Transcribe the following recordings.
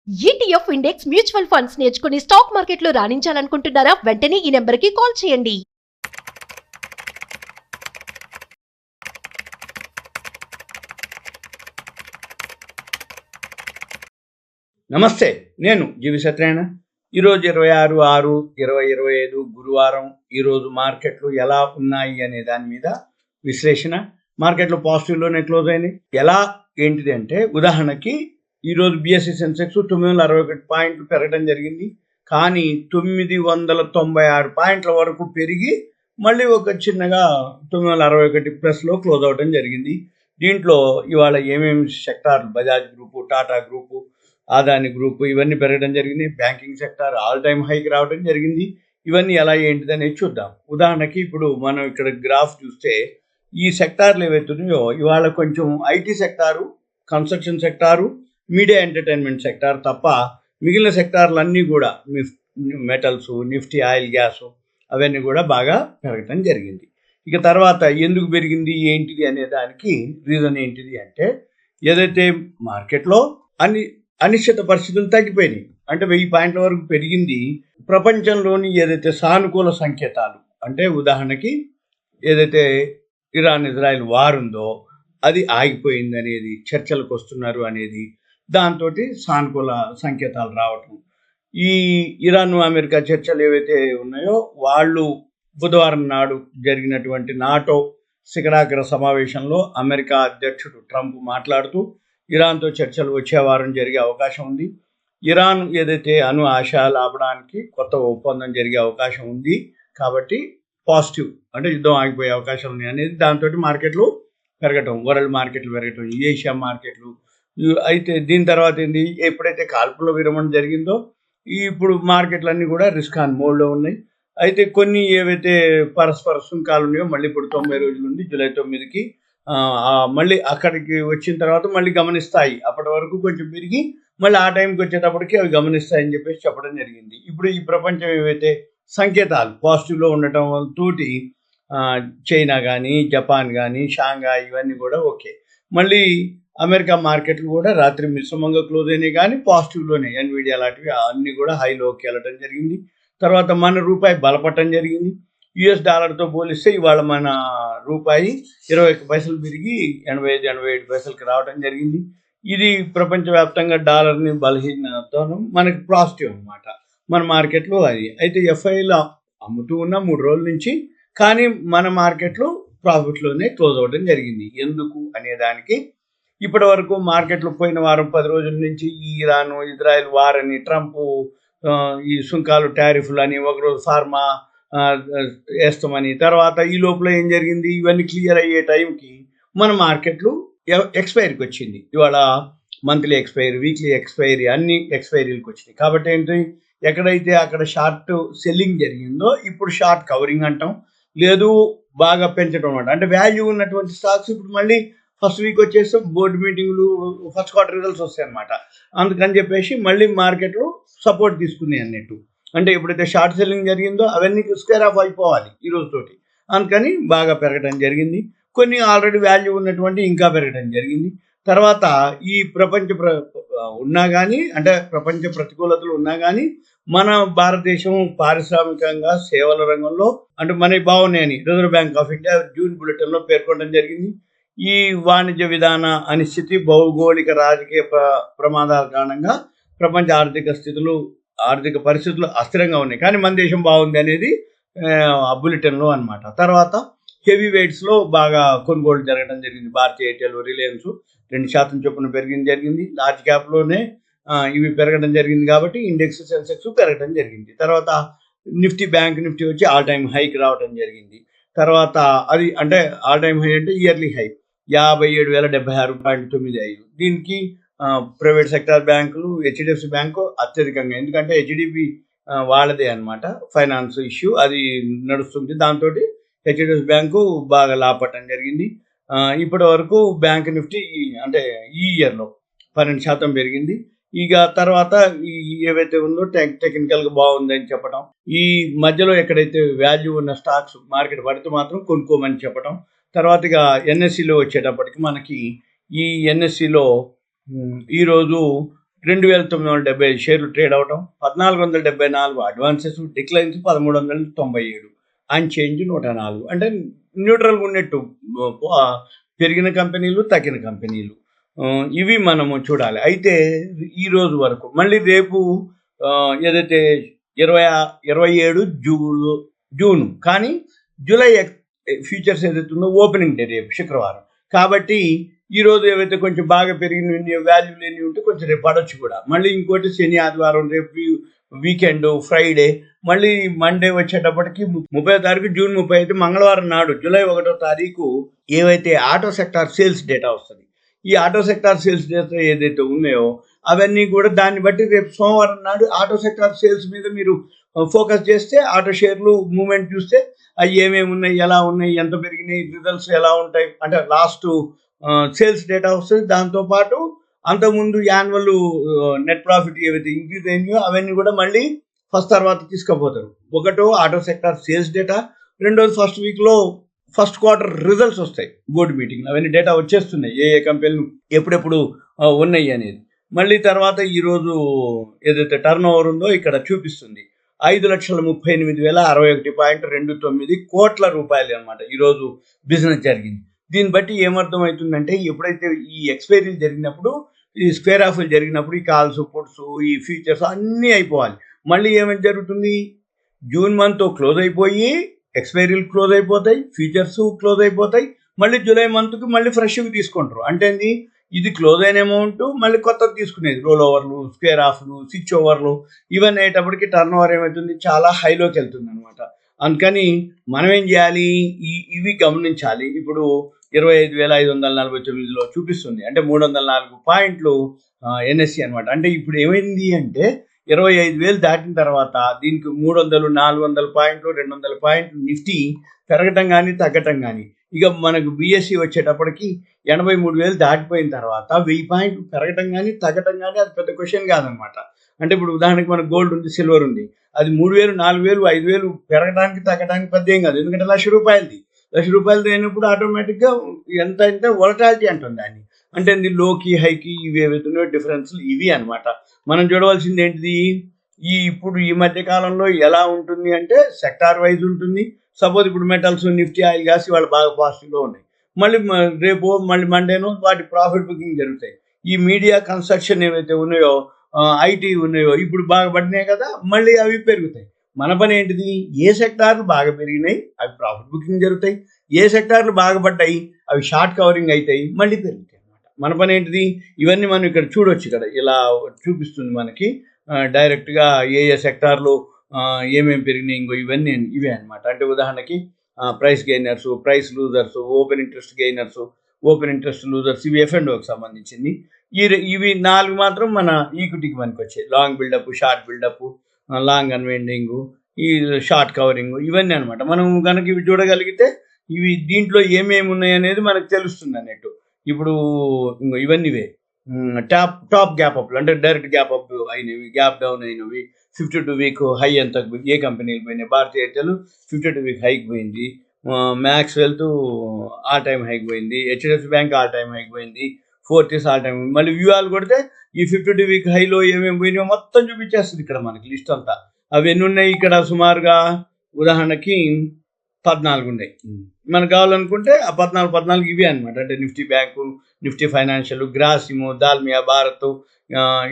ETF index mutual funds నేర్చుకుని stock మార్కెట్లో రాణించాలనుకుంటున్నారా? వెంటనే ఈ నెంబర్కి కాల్ చేయండి. నమస్తే, నేను జీవి సత్యనారాయణ. ఈరోజు 26/6/2025 గురువారం. ఈరోజు మార్కెట్లు ఎలా ఉన్నాయి అనే దాని మీద విశ్లేషణ. మార్కెట్లు పాజిటివ్లోనే క్లోజ్ అయినాయి. ఎలా ఏంటిది అంటే, ఉదాహరణకి ఈరోజు బిఎస్సి సెన్సెక్స్ 961 పాయింట్లు పెరగడం జరిగింది. కానీ 996 పాయింట్ల వరకు పెరిగి మళ్ళీ ఒక చిన్నగా 961 ప్లస్లో క్లోజ్ అవడం జరిగింది. దీంట్లో ఇవాళ ఏమేమి సెక్టార్లు, Bajaj group, Tata group, Adani group ఇవన్నీ పెరగడం జరిగింది. బ్యాంకింగ్ సెక్టార్ ఆల్ టైమ్ హైకి రావడం జరిగింది. ఇవన్నీ ఎలా ఏంటిది అనేది చూద్దాం. ఉదాహరణకి ఇప్పుడు మనం ఇక్కడ గ్రాఫ్ చూస్తే ఈ సెక్టార్లు ఏవైతున్నాయో ఇవాళ కొంచెం IT sector, construction sector, media entertainment sector తప్ప మిగిలిన సెక్టార్లన్నీ కూడా మెటల్స్, నిఫ్టీ, ఆయిల్, గ్యాస్ అవన్నీ కూడా బాగా పెరగటం జరిగింది. ఇక తర్వాత ఎందుకు పెరిగింది ఏంటిది అనే దానికి రీజన్ ఏంటిది అంటే, ఏదైతే మార్కెట్లో అనిశ్చిత పరిస్థితులు తగ్గిపోయినాయి. అంటే 1000 పాయింట్ల వరకు పెరిగింది. ప్రపంచంలోని ఏదైతే సానుకూల సంకేతాలు, అంటే ఉదాహరణకి ఏదైతే ఇరాన్ ఇజ్రాయెల్ వార్ ఉందో అది ఆగిపోయింది అనేది, చర్చలకు వస్తున్నారు అనేది, దాంతో సానుకూల సంకేతాలు రావటం. ఈ ఇరాన్ అమెరికా చర్చలు ఏవైతే ఉన్నాయో వాళ్ళు బుధవారం నాడు జరిగినటువంటి నాటో శిఖరాగ్ర సమావేశంలో అమెరికా అధ్యక్షుడు ట్రంప్ మాట్లాడుతూ ఇరాన్తో చర్చలు వచ్చే వారం జరిగే అవకాశం ఉంది. ఇరాన్ ఏదైతే అణు ఆశయాలు ఆపడానికి కొత్త ఒప్పందం జరిగే అవకాశం ఉంది. కాబట్టి పాజిటివ్, అంటే యుద్ధం ఆగిపోయే అవకాశం ఉంది అనేది, దాంతో మార్కెట్లు పెరగటం, వరల్డ్ మార్కెట్లు పెరగటం, ఏషియా మార్కెట్లు. అయితే దీని తర్వాత ఏంది, ఎప్పుడైతే కాల్పుల విరమణ జరిగిందో ఇప్పుడు మార్కెట్లన్నీ కూడా రిస్క్ ఆన్ మోడ్లో ఉన్నాయి. అయితే కొన్ని ఏవైతే పరస్పర సుంకాలు ఉన్నాయో మళ్ళీ ఇప్పుడు 90 రోజుల నుండి జూలై 9కి మళ్ళీ అక్కడికి వచ్చిన తర్వాత మళ్ళీ గమనిస్తాయి. అప్పటి వరకు కొంచెం పెరిగి మళ్ళీ ఆ టైంకి వచ్చేటప్పటికి అవి గమనిస్తాయని చెప్పేసి చెప్పడం జరిగింది. ఇప్పుడు ఈ ప్రపంచం ఏవైతే సంకేతాలు పాజిటివ్లో ఉండటం తోటి చైనా కానీ, జపాన్ కానీ, షాంఘాయ్ ఇవన్నీ కూడా ఓకే. మళ్ళీ అమెరికా మార్కెట్లు కూడా రాత్రి మిశ్రమంగా క్లోజ్ అయినాయి, కానీ పాజిటివ్లోనే. ఎన్విడియా లాంటివి అన్నీ కూడా హైలోకి వెళ్ళడం జరిగింది. తర్వాత మన రూపాయి బలపడటం జరిగింది. యుఎస్ డాలర్తో పోలిస్తే ఇవాళ మన రూపాయి 21 పైసలు పెరిగి 85-87 పైసలకి రావడం జరిగింది. ఇది ప్రపంచవ్యాప్తంగా డాలర్ని బలహీనతను మనకి పాజిటివ్ అనమాట మన మార్కెట్లో. అది అయితే ఎఫ్ఐలో అమ్ముతూ ఉన్న 3 రోజుల నుంచి, కానీ మన మార్కెట్లో ప్రాఫిట్లోనే క్లోజ్ అవ్వడం జరిగింది. ఎందుకు అనే దానికి, ఇప్పటి వరకు మార్కెట్లు పోయిన వారం 10 రోజుల నుంచి ఈ ఇరాన్ ఇజ్రాయెల్ వార్ అని, ట్రంప్ ఈ సుంకాలు టారిఫ్లు అని, ఒకరోజు ఫార్మా వేస్తామని, తర్వాత ఈ లోపల ఏం జరిగింది, ఇవన్నీ క్లియర్ అయ్యే టైంకి మన మార్కెట్లు ఎక్స్పైరీకి వచ్చింది. ఇవాళ మంత్లీ ఎక్స్పైరీ, వీక్లీ ఎక్స్పైరీ, అన్ని ఎక్స్పైరీలకు వచ్చినాయి. కాబట్టి ఏంటి, ఎక్కడైతే అక్కడ షార్ట్ సెల్లింగ్ జరిగిందో ఇప్పుడు షార్ట్ కవరింగ్ అంటాం, లేదు బాగా పెంచడం అనమాట. అంటే వాల్యూ ఉన్నటువంటి స్టాక్స్ ఇప్పుడు మళ్ళీ ఫస్ట్ వీక్ వచ్చేసి బోర్డు మీటింగ్లు, ఫస్ట్ క్వార్టర్ రిజల్ట్స్ వస్తాయి అనమాట. అందుకని చెప్పేసి మళ్ళీ మార్కెట్లు సపోర్ట్ తీసుకున్నాయి అన్నట్టు. అంటే ఎప్పుడైతే షార్ట్ సెల్లింగ్ జరిగిందో అవన్నీ స్క్వేర్ ఆఫ్ అయిపోవాలి ఈ రోజుతోటి. అందుకని బాగా పెరగడం జరిగింది. కొన్ని ఆల్రెడీ వాల్యూ ఉన్నటువంటి ఇంకా పెరగడం జరిగింది. తర్వాత ఈ ఉన్నా కానీ, అంటే ప్రపంచ ప్రతికూలతలు ఉన్నా కానీ, మన భారతదేశం పారిశ్రామికంగా సేవల రంగంలో అంటే మనకి బాగున్నాయని reserve bank of India June బులెటిన్లో పేర్కొనడం జరిగింది. ఈ వాణిజ్య విధాన అనిశ్చితి, భౌగోళిక రాజకీయ ప్రమాదాల కారణంగా ప్రపంచ ఆర్థిక పరిస్థితులు అస్థిరంగా ఉన్నాయి, కానీ మన దేశం బాగుంది అనేది బులెటిన్లో అనమాట. తర్వాత హెవీ వెయిట్స్లో బాగా కొనుగోలు జరగడం జరిగింది. భారతీయ ఎయిర్టెల్, రిలయన్స్ 2% చొప్పున జరిగింది. లార్జ్ క్యాప్లోనే ఇవి పెరగడం జరిగింది కాబట్టి ఇండెక్స్ సెన్సెక్స్ పెరగడం జరిగింది. తర్వాత నిఫ్టీ, బ్యాంక్ నిఫ్టీ వచ్చి ఆల్ టైమ్ హైకి రావడం జరిగింది. తర్వాత అది అంటే ఆల్ టైమ్ హై అంటే ఇయర్లీ హై 57,076.95. దీనికి ప్రైవేట్ సెక్టార్ బ్యాంకులు, హెచ్డిఎఫ్సి బ్యాంకు అత్యధికంగా, ఎందుకంటే హెచ్డిబి వాళ్ళదే అనమాట ఫైనాన్స్ ఇష్యూ, అది నడుస్తుంది. దాంతో హెచ్డిఎఫ్సి బ్యాంకు బాగా లాభపడటం జరిగింది. ఇప్పటి వరకు బ్యాంక్ నిఫ్టీ అంటే ఈ ఇయర్లో 12% పెరిగింది. ఇక తర్వాత ఏవైతే ఉందో టెక్నికల్గా బాగుందని చెప్పడం, ఈ మధ్యలో ఎక్కడైతే వాల్యూ ఉన్న స్టాక్స్ మార్కెట్ పడితే మాత్రం కొనుక్కోమని చెప్పడం. తర్వాత ఇక ఎన్ఎస్సిలో వచ్చేటప్పటికి మనకి ఈ ఎన్ఎస్సిలో ఈరోజు 2975 షేర్లు ట్రేడ్ అవడం, 1474 అడ్వాన్సెస్, డిక్లైన్స్ 1397, అన్చేంజ్ 104. అంటే న్యూట్రల్గా ఉన్నట్టు, ఆ, పెరిగిన కంపెనీలు తగ్గిన కంపెనీలు, ఇవి మనము చూడాలి. అయితే ఈ రోజు వరకు మళ్ళీ రేపు ఏదైతే 27 జూన్ కానీ జూలై ఫ్యూచర్స్ ఏదైతే ఉందో ఓపెనింగ్ డే రేపు శుక్రవారం. కాబట్టి ఈ రోజు ఏవైతే కొంచెం బాగా పెరిగిన వాల్యూ లేని ఉంటే కొంచెం రేపు పడవచ్చు కూడా. మళ్ళీ ఇంకోటి శని ఆదివారం, రేపు వీకెండ్, ఫ్రైడే, మళ్ళీ మండే వచ్చేటప్పటికి 30వ తారీఖు జూన్ 30 మంగళవారం నాడు జూలై 1వ తారీఖు ఏవైతే ఆటో సెక్టార్ సేల్స్ డేటా వస్తుంది. ఈ ఆటో సెక్టార్ సేల్స్ డేటా ఏదైతే ఉన్నాయో అవన్నీ కూడా దాన్ని బట్టి రేపు సోమవారం నాడు ఆటో సెక్టార్ సేల్స్ మీద మీరు ఫోకస్ చేస్తే ఆటో షేర్లు మూవ్మెంట్ చూస్తే అవి ఏమేమి ఉన్నాయి, ఎలా ఉన్నాయి, ఎంత పెరిగినాయి, రిజల్ట్స్ ఎలా ఉంటాయి అంటే లాస్ట్ సేల్స్ డేటా వస్తుంది. దాంతోపాటు అంతకుముందు యాన్యువల్ నెట్ ప్రాఫిట్ ఏవైతే ఇంక్రీజ్ అయినాయో అవన్నీ కూడా మళ్ళీ ఫస్ట్ తర్వాత తీసుకుపోతారు. ఒకటో ఆటో సెక్టార్ సేల్స్ డేటా, రెండోది ఫస్ట్ వీక్లో ఫస్ట్ క్వార్టర్ రిజల్ట్స్ వస్తాయి బోర్డు మీటింగ్, అవన్నీ డేటా వచ్చేస్తున్నాయి ఏ ఏ కంపెనీలు ఎప్పుడెప్పుడు ఉన్నాయి అనేది. మళ్ళీ తర్వాత ఈరోజు ఏదైతే టర్న్ ఓవర్ ఉందో ఇక్కడ చూపిస్తుంది 5,38,061.29 కోట్ల రూపాయలు అనమాట ఈరోజు బిజినెస్ జరిగింది. దీన్ని బట్టి ఏమర్థం అవుతుందంటే ఎప్పుడైతే ఈ ఎక్స్పైరీలు జరిగినప్పుడు, ఈ స్క్వేర్ ఆఫ్లు జరిగినప్పుడు ఈ కాల్స్, పుట్స్, ఈ ఫ్యూచర్స్ అన్నీ అయిపోవాలి. మళ్ళీ ఏమైనా జరుగుతుంది, జూన్ మంత్ క్లోజ్ అయిపోయి ఎక్స్పైరీలు క్లోజ్ అయిపోతాయి, ఫ్యూచర్స్ క్లోజ్ అయిపోతాయి. మళ్ళీ జూలై మంత్కి మళ్ళీ ఫ్రెష్గా తీసుకుంటారు. అంటే ఇది క్లోజ్ అయిన అమౌంట్ మళ్ళీ కొత్తది తీసుకునేది, రోల్ ఓవర్లు, స్క్వేర్ ఆఫ్లు, స్విచ్ ఓవర్లు, ఇవన్నీ అయ్యేటప్పటికి టర్న్ ఓవర్ ఏమవుతుంది, చాలా హైలోకి వెళ్తుంది అనమాట. అందుకని మనం ఏం చేయాలి, ఇవి గమనించాలి. ఇప్పుడు 25,549లో చూపిస్తుంది, అంటే 304 పాయింట్లు ఎన్ఎస్సి అనమాట. అంటే ఇప్పుడు ఏమైంది అంటే 25,000 దాటిన తర్వాత దీనికి 300, 400 పాయింట్లు, 200 పాయింట్లు నిఫ్టీ పెరగటం కానీ తగ్గటం కానీ. ఇక మనకు బిఎస్సి వచ్చేటప్పటికి 83,000 దాటిపోయిన తర్వాత 1000 పాయింట్లు పెరగటం కానీ తగ్గటం కానీ అది పెద్ద క్వశ్చన్ కాదనమాట. అంటే ఇప్పుడు ఉదాహరణకి మనకు గోల్డ్ ఉంది, సిల్వర్ ఉంది, అది 3,000, 4,000, 5,000 పెరగడానికి తగ్గడానికి పెద్ద ఏం కాదు. ఎందుకంటే ₹1,00,000 అయినప్పుడు ఆటోమేటిక్గా ఎంత అంటే వొలటాలిటీ అంటుంది దాన్ని. అంటే లోకి హైకి ఇవి ఏవైతున్నాయో డిఫరెన్స్లు ఇవి అనమాట. మనం చూడవలసింది ఏంటిది, ఇప్పుడు ఈ మధ్య కాలంలో ఎలా ఉంటుంది అంటే సెక్టార్ వైజ్ ఉంటుంది. సపోజ్ ఇప్పుడు మెటల్స్, నిఫ్టీ, ఆయిల్, గ్యాస్ వాళ్ళు బాగా పాజిటివ్లో ఉన్నాయి. మళ్ళీ రేపు మళ్ళీ మండేనో వాటి ప్రాఫిట్ బుకింగ్ జరుగుతాయి. ఈ మీడియా, కన్స్ట్రక్షన్ ఏవైతే ఉన్నాయో, ఐటీ ఉన్నాయో ఇప్పుడు బాగా పడినాయి కదా, మళ్ళీ అవి పెరుగుతాయి. మన పని ఏంటిది, ఏ సెక్టార్లు బాగా పెరిగినాయి అవి ప్రాఫిట్ బుకింగ్ జరుగుతాయి, ఏ సెక్టార్లు బాగా పడ్డాయి అవి షార్ట్ కవరింగ్ అవుతాయి, మళ్ళీ పెరుగుతాయి అనమాట. మన పని ఏంటిది, ఇవన్నీ మనం ఇక్కడ చూడొచ్చు. ఇక్కడ ఇలా చూపిస్తుంది మనకి డైరెక్ట్గా ఏ ఏ సెక్టార్లు ఏమేమి పెరిగినాయి, ఇంకో ఇవన్నీ ఇవే అనమాట. అంటే ఉదాహరణకి price gainers, price losers, open interest gainers, open interest losers, ఇవి F&Oకి సంబంధించింది. ఇవి 4 మాత్రం మన ఈక్విటీకి మనకి వచ్చాయి. Long buildup, short buildup, long unwinding, ఈ షార్ట్ కవరింగ్, ఇవన్నీ అనమాట. మనం కనుక ఇవి చూడగలిగితే ఇవి దీంట్లో ఏమేమి ఉన్నాయి అనేది మనకు తెలుస్తుంది అన్నట్టు. ఇప్పుడు ఇవన్నీవే టాప్ గ్యాప్ అప్లు, అంటే డైరెక్ట్ గ్యాప్ అప్ అయినవి, గ్యాప్ డౌన్ అయినవి, 52 వీక్ హై ఎంత ఏ కంపెనీలు పోయినాయి. భారతీయ ఎయిర్టెల్ 52 వీక్ హైకి పోయింది, మ్యాక్స్ వెల్త్ ఆల్ టైమ్ హైకి పోయింది, హెచ్డిఎఫ్సి బ్యాంక్ ఆల్ టైమ్ హైకి పోయింది, ఫోర్టీస్ ఆల్ టైమ్. మళ్ళీ వ్యూఆలు కొడితే ఈ 52 వీక్ హైలో ఏమేమి పోయినాయో మొత్తం చూపించేస్తుంది ఇక్కడ మనకి లిస్ట్ అంతా. అవి ఎన్ని ఉన్నాయి ఇక్కడ సుమారుగా ఉదాహరణకి 14 ఉన్నాయి. మనకు కావాలనుకుంటే ఆ 14 ఇవి అనమాట. అంటే Nifty bank, Nifty financial, Grasim, Dalmia, Bharat,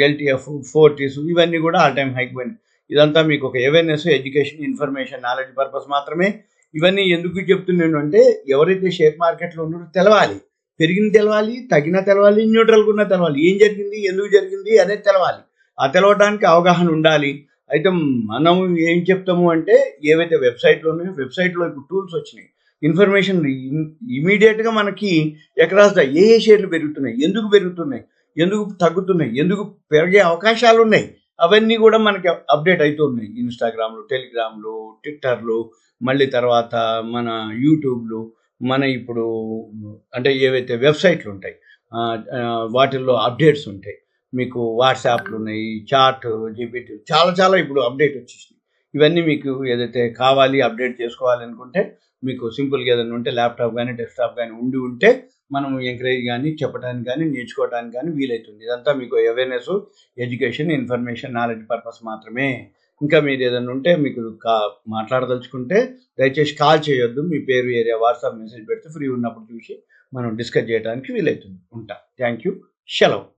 LTF, Fortis, ఇవన్నీ కూడా ఆల్ టైమ్ హైక్ పోయినాయి. ఇదంతా మీకు ఒక awareness, education, information, knowledge purpose మాత్రమే. ఇవన్నీ ఎందుకు చెప్తున్నాను అంటే ఎవరైతే షేర్ మార్కెట్లో ఉన్నారో తెలవాలి, పెరిగిన తెలవాలి, తగ్గిన తెలవాలి, న్యూట్రల్గా ఉన్న తెలవాలి, ఏం జరిగింది, ఎందుకు జరిగింది అనేది తెలవాలి. ఆ తెలవడానికి అవగాహన ఉండాలి. అయితే మనం ఏం చెప్తాము అంటే ఏవైతే వెబ్సైట్లో ఉన్నాయో, వెబ్సైట్లో ఇప్పుడు టూల్స్ వచ్చినాయి, ఇన్ఫర్మేషన్ ఇమీడియట్గా మనకి ఎక్రాస్ ఏ షేర్లు పెరుగుతున్నాయి, ఎందుకు తగ్గుతున్నాయి, ఎందుకు పెరిగే అవకాశాలు ఉన్నాయి, అవన్నీ కూడా మనకి అప్డేట్ అవుతున్నాయి. ఇన్స్టాగ్రామ్లో, టెలిగ్రామ్లో, ట్విట్టర్లో, మళ్ళీ తర్వాత మన యూట్యూబ్లో, మన ఇప్పుడు అంటే ఏవైతే వెబ్సైట్లు ఉంటాయి వాటిల్లో అప్డేట్స్ ఉంటాయి. మీకు వాట్సాప్లు ఉన్నాయి, చాట్ జీపీటీ, చాలా ఇప్పుడు అప్డేట్ వచ్చేసినాయి. ఇవన్నీ మీకు ఏదైతే కావాలి అప్డేట్ చేసుకోవాలి అనుకుంటే మీకు సింపుల్గా ఏదైనా ఉంటే ల్యాప్టాప్ కానీ డెస్క్టాప్ కానీ ఉంటే మనం ఎంకరేజ్ కానీ చెప్పడానికి కానీ నేర్చుకోవడానికి కానీ వీలవుతుంది. ఇదంతా మీకు awareness, education, information, knowledge purpose మాత్రమే. ఇంకా మీరు ఏదైనా ఉంటే మీకు మాట్లాడదలుచుకుంటే దయచేసి కాల్ చేయొద్దు. మీ పేరు, ఏరియా, వాట్సాప్ మెసేజ్ పెడితే ఫ్రీ ఉన్నప్పుడు చూసి మనం డిస్కస్ చేయడానికి వీలవుతుంది. ఉంటా. Thank you. సెలవు.